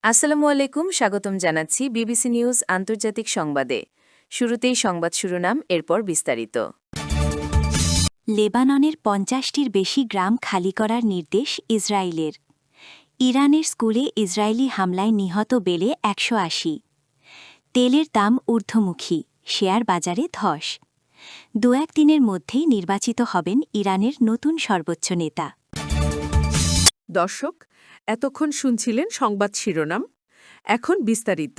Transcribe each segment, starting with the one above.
আসসালামু আলাইকুম, স্বাগতম জানাচ্ছি বিবিসি নিউজ আন্তর্জাতিক সংবাদে। শুরুতেই সংবাদ শিরোনাম, এরপর বিস্তারিত। লেবাননের ৫০টির বেশি গ্রাম খালি করার নির্দেশ ইসরায়েলের। ইরানের স্কুলে ইসরায়েলি হামলায় নিহত বেড়ে ১৮০। তেলের দাম ঊর্ধ্বমুখী, শেয়ার বাজারে ধস। দু-এক দিনের মধ্যেই নির্বাচিত হবেন ইরানের নতুন সর্বোচ্চ নেতা। দর্শক, এতক্ষণ শুনছিলেন সংবাদ শিরোনাম। এখন বিস্তারিত।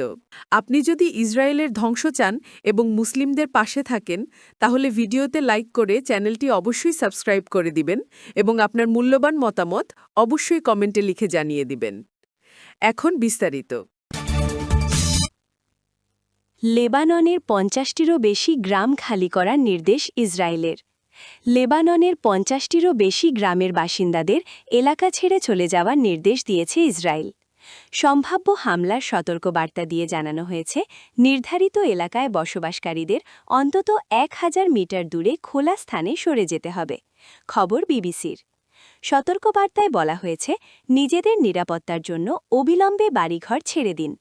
আপনি যদি ইসরায়েলের ধ্বংস চান এবং মুসলিমদের পাশে থাকেন, তাহলে ভিডিওতে লাইক করে চ্যানেলটি অবশ্যই সাবস্ক্রাইব করে দিবেন এবং আপনার মূল্যবান মতামত অবশ্যই কমেন্টে লিখে জানিয়ে দিবেন। এখন বিস্তারিত। লেবাননের ৫০টিরও বেশি গ্রাম খালি করার নির্দেশ ইসরায়েলের। লেবাননের ৫০টিরও বেশি গ্রামের বাসিন্দাদের এলাকা ছেড়ে চলে যাওয়ার নির্দেশ দিয়েছে ইসরায়েল। সম্ভাব্য হামলার সতর্কবার্তা দিয়ে জানানো হয়েছে, নির্ধারিত এলাকায় বসবাসকারীদের অন্তত ১,০০০ মিটার দূরে খোলা স্থানে সরে যেতে হবে। খবর বিবিসির। সতর্কবার্তায় বলা হয়েছে, নিজেদের নিরাপত্তার জন্য অবিলম্বে বাড়িঘর ছেড়ে দিন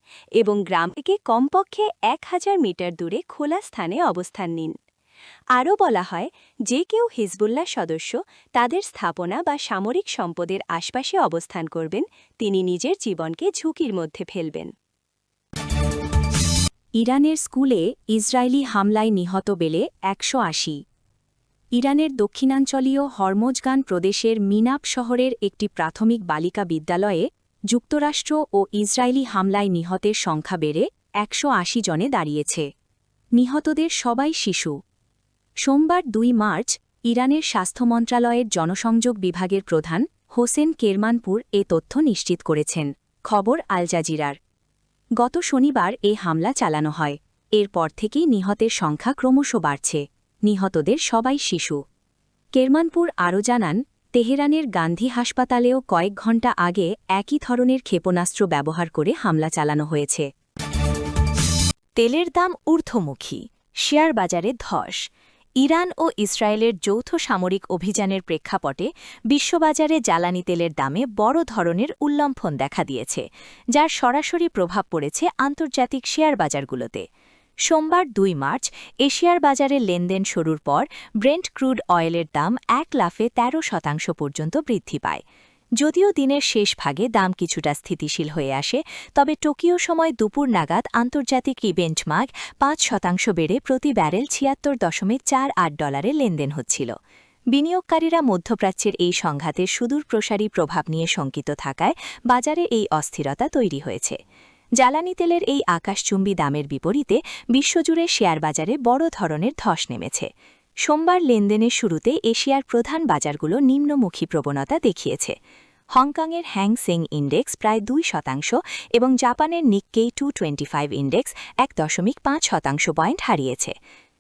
এবং গ্রাম থেকে কমপক্ষে ১,০০০ মিটার দূরে খোলা স্থানে অবস্থান নিন। আরও বলা হয়, যে কেউ হিজবুল্লাহ সদস্য তাদের স্থাপনা বা সামরিক সম্পদের আশপাশে অবস্থান করবেন, তিনি নিজের জীবনকে ঝুঁকির মধ্যে ফেলবেন। ইরানের স্কুলে ইসরায়েলি হামলায় নিহত বেড়ে ১৮০। ইরানের দক্ষিণাঞ্চলীয় হরমোজগান প্রদেশের মিনাপ শহরের একটি প্রাথমিক বালিকা বিদ্যালয়ে যুক্তরাষ্ট্র ও ইসরায়েলি হামলায় নিহতের সংখ্যা বেড়ে ১৮০ জনে দাঁড়িয়েছে। নিহতদের সবাই শিশু। সোমবার ২ মার্চ ইরানের স্বাস্থ্য মন্ত্রণালয়ের জনসংযোগ বিভাগের প্রধান হোসেন কেরমানপুর এ তথ্য নিশ্চিত করেছেন। খবর আল জাজিরার। গত শনিবার এ হামলা চালানো হয়। এরপর থেকেই নিহতের সংখ্যা ক্রমশ বাড়ছে। নিহতদের সবাই শিশু। কেরমানপুর আরও জানান, তেহরানের গান্ধী হাসপাতালেও কয়েক ঘণ্টা আগে একই ধরনের ক্ষেপণাস্ত্র ব্যবহার করে হামলা চালানো হয়েছে। তেলের দাম ঊর্ধ্বমুখী, শেয়ার বাজারে ধস। ইরান ও ইসরায়েলের যৌথ সামরিক অভিযানের প্রেক্ষাপটে বিশ্ববাজারে জ্বালানি তেলের দামে বড় ধরনের উল্লম্ফন দেখা দিয়েছে, যার সরাসরি প্রভাব পড়েছে আন্তর্জাতিক শেয়ার বাজারগুলোতে। সোমবার ২ মার্চ এশিয়ার বাজারে লেনদেন শুরুর পর ব্রেন্ট ক্রুড অয়েলের দাম ১ লাফে ১৩% পর্যন্ত বৃদ্ধি পায়। যদিও দিনের শেষ ভাগে দাম কিছুটা স্থিতিশীল হয়ে আসে, তবে টোকিও সময় দুপুর নাগাদ আন্তর্জাতিক বেঞ্চমার্ক ৫% বেড়ে প্রতি ব্যারেল $৭৬.৪৮ লেনদেন হচ্ছিল। বিনিয়োগকারীরা মধ্যপ্রাচ্যের এই সংঘাতের সুদূর প্রসারী প্রভাব নিয়ে শঙ্কিত থাকায় বাজারে এই অস্থিরতা তৈরি হয়েছে। জ্বালানি তেলের এই আকাশচুম্বী দামের বিপরীতে বিশ্বজুড়ে শেয়ার বাজারে বড় ধরনের ধস নেমেছে। সোমবার লেনদেনের শুরুতে এশিয়ার প্রধান বাজারগুলো নিম্নমুখী প্রবণতা দেখিয়েছে। হংকংয়ের হ্যাং সেং ইন্ডেক্স প্রায় ২% এবং জাপানের নিক্কেই 225 ইন্ডেক্স ১.৫% পয়েন্ট হারিয়েছে।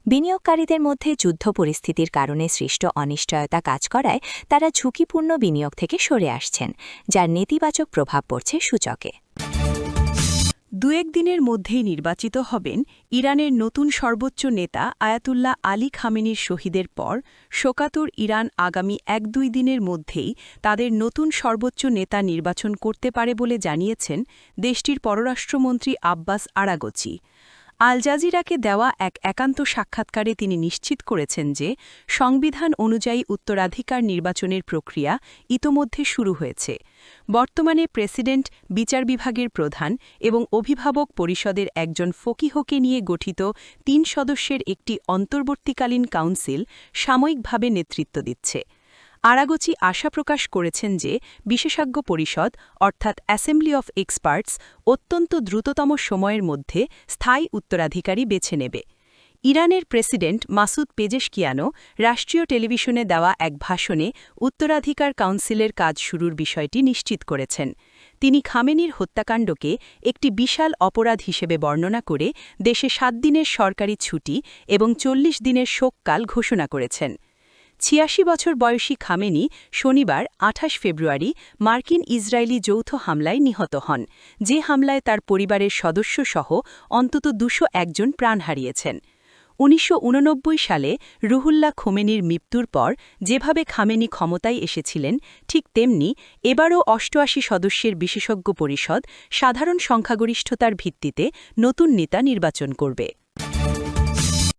বিনিয়োগকারীদের মধ্যে যুদ্ধ পরিস্থিতির কারণে সৃষ্ট অনিশ্চয়তা কাজ করায় তারা ঝুঁকিপূর্ণ বিনিয়োগ থেকে সরে আসছেন, যার নেতিবাচক প্রভাব পড়ছে সূচকে। দু-এক দিনের মধ্যেই নির্বাচিত হবেন ইরানের নতুন সর্বোচ্চ নেতা আয়াতুল্লাহ আলী খামেনির শহীদের পর শোকাতুর ইরান আগামী ১-২ দিনের মধ্যেই তাদের নতুন সর্বোচ্চ নেতা নির্বাচন করতে পারে বলে জানিয়েছেন দেশটির পররাষ্ট্রমন্ত্রী আব্বাস আরাগচি। আল জাজিরাকে দেওয়া এক একান্ত সাক্ষাৎকারে তিনি নিশ্চিত করেছেন যে সংবিধান অনুযায়ী উত্তরাধিকার নির্বাচনের প্রক্রিয়া ইতোমধ্যে শুরু হয়েছে। বর্তমানে প্রেসিডেন্ট, বিচার বিভাগের প্রধান এবং অভিভাবক পরিষদের একজন ফকিহকে নিয়ে গঠিত ৩ সদস্যের একটি অন্তর্বর্তীকালীন কাউন্সিল সাময়িকভাবে নেতৃত্ব দিচ্ছে। আরাগচি আশা প্রকাশ করেছেন যে বিশেষজ্ঞ পরিষদ অর্থাৎ অ্যাসেম্বলি অফ এক্সপার্টস অত্যন্ত দ্রুততম সময়ের মধ্যে স্থায়ী উত্তরাধিকারী বেছে নেবে। ইরানের প্রেসিডেন্ট মাসুদ পেজেশকিয়ানো রাষ্ট্রীয় টেলিভিশনে দেওয়া এক ভাষণে উত্তরাধিকার কাউন্সিলের কাজ শুরুর বিষয়টি নিশ্চিত করেছেন। তিনি খামেনির হত্যাকাণ্ডকে একটি বিশাল অপরাধ হিসেবে বর্ণনা করে দেশে ৭ দিনের সরকারি ছুটি এবং ৪০ দিনের শোককাল ঘোষণা করেছেন। ৮৬ বছর বয়সী খামেনি শনিবার ২৮ ফেব্রুয়ারি মার্কিন ইসরায়েলি যৌথ হামলায় নিহত হন, যে হামলায় তার পরিবারের সদস্যসহ অন্তত ২০১ জন প্রাণ হারিয়েছেন। 1989 সালে রুহুল্লাহ খোমেনির মৃত্যুর পর যেভাবে খামেনি ক্ষমতায় এসেছিলেন ঠিক তেমনি এবারও 88 সদস্যের বিশেষজ্ঞ পরিষদ সাধারণ সংখ্যাগরিষ্ঠতার ভিত্তিতে নতুন নেতা নির্বাচন করবে।